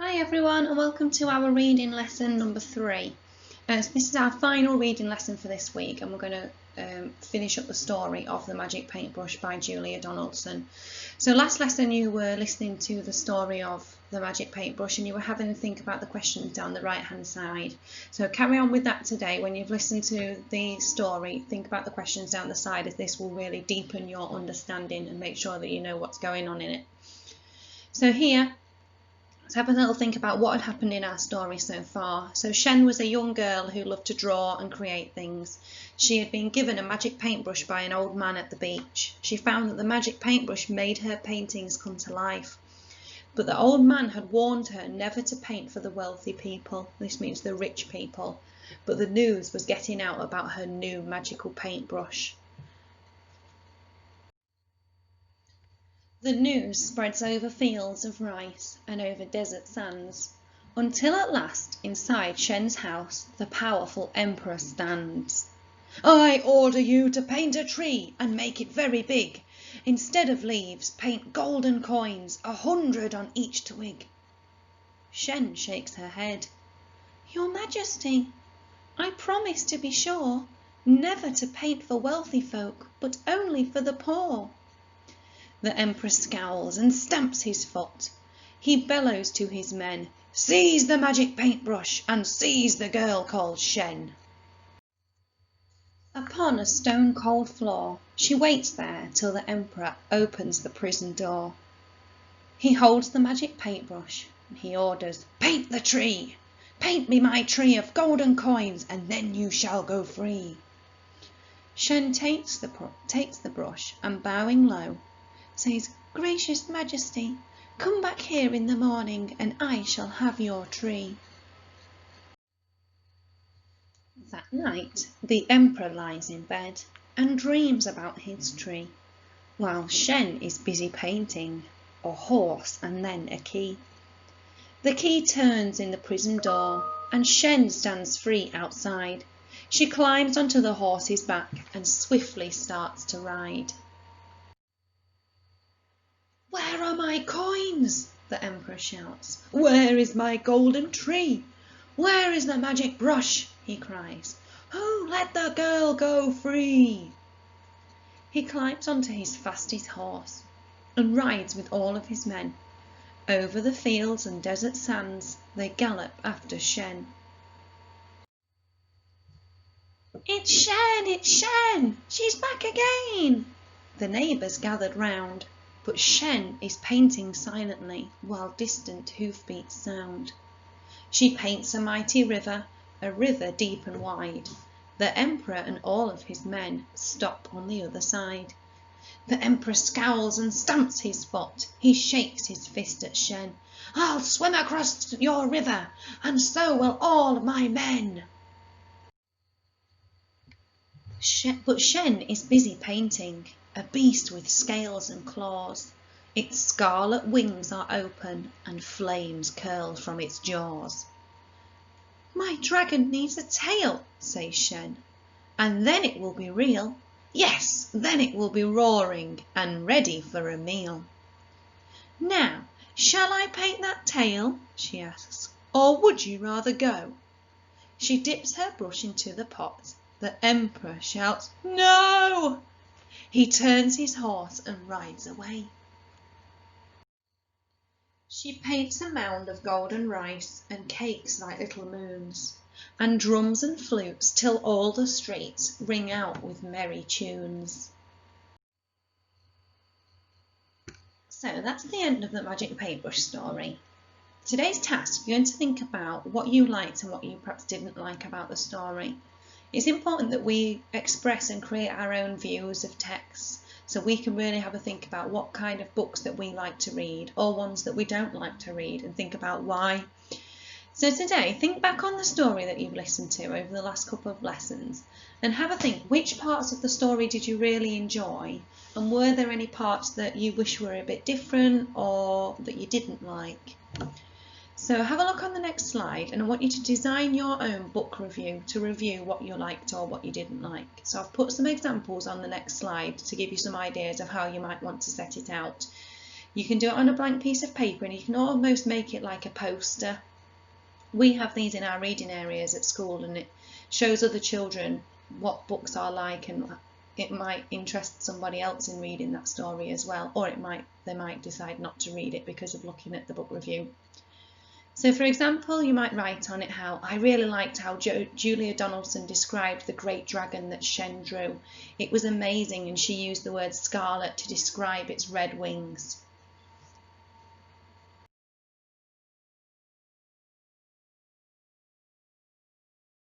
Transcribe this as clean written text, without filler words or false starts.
Hi everyone and welcome to our reading lesson number 3. So this is our final reading lesson for this week and we're going to finish up the story of The Magic Paintbrush by Julia Donaldson. So last lesson you were listening to the story of The Magic Paintbrush and you were having to think about the questions down the right hand side. So carry on with that today. When you've listened to the story, think about the questions down the side, as this will really deepen your understanding and make sure that you know what's going on in it. So here, let's have a little think about what had happened in our story so far. So Shen was a young girl who loved to draw and create things. She had been given a magic paintbrush by an old man at the beach. She found that the magic paintbrush made her paintings come to life. But the old man had warned her never to paint for the wealthy people. This means the rich people. But the news was getting out about her new magical paintbrush. The news spreads over fields of rice and over desert sands, until at last inside Shen's house the powerful emperor stands. "I order you to paint a tree and make it very big. Instead of leaves, paint golden coins, 100 on each twig." Shen shakes her head. "Your Majesty, I promise, to be sure, never to paint for wealthy folk, but only for the poor." The emperor scowls and stamps his foot. He bellows to his men, "Seize the magic paintbrush and seize the girl called Shen." Upon a stone cold floor, she waits there till the emperor opens the prison door. He holds the magic paintbrush and he orders, "Paint the tree! Paint me my tree of golden coins, and then you shall go free." Shen takes the brush and, bowing low, says, "Gracious Majesty, come back here in the morning and I shall have your tree." That night the emperor lies in bed and dreams about his tree, while Shen is busy painting a horse and then a key. The key turns in the prison door and Shen stands free outside. She climbs onto the horse's back and swiftly starts to ride. "Where are my coins?" the emperor shouts. "Where is my golden tree? Where is the magic brush?" he cries. "Who let the girl go free?" He climbs onto his fastest horse and rides with all of his men. Over the fields and desert sands they gallop after Shen. "It's Shen! It's Shen! She's back again!" The neighbours gathered round. But Shen is painting silently while distant hoofbeats sound. She paints a mighty river, a river deep and wide. The emperor and all of his men stop on the other side. The emperor scowls and stamps his foot. He shakes his fist at Shen. "I'll swim across your river, and so will all my men." But Shen is busy painting a beast with scales and claws. Its scarlet wings are open and flames curl from its jaws. "My dragon needs a tail," says Shen, "and then it will be real. Yes, then it will be roaring and ready for a meal." "Now, shall I paint that tail?" she asks, "or would you rather go?" She dips her brush into the pot. The emperor shouts, "No!" He turns his horse and rides away. She paints a mound of golden rice and cakes like little moons, and drums and flutes till all the streets ring out with merry tunes. So that's the end of the Magic Paintbrush story. Today's task, you're going to think about what you liked and what you perhaps didn't like about the story. It's important that we express and create our own views of texts, so we can really have a think about what kind of books that we like to read or ones that we don't like to read, and think about why. So today, think back on the story that you've listened to over the last couple of lessons and have a think, which parts of the story did you really enjoy, and were there any parts that you wish were a bit different or that you didn't like? So have a look on the next slide, and I want you to design your own book review to review what you liked or what you didn't like. So I've put some examples on the next slide to give you some ideas of how you might want to set it out. You can do it on a blank piece of paper, and you can almost make it like a poster. We have these in our reading areas at school, and it shows other children what books are like, and it might interest somebody else in reading that story as well, or they might decide not to read it because of looking at the book review. So for example, you might write on it how, I really liked how Julia Donaldson described the great dragon that Shen drew. It was amazing, and she used the word scarlet to describe its red wings.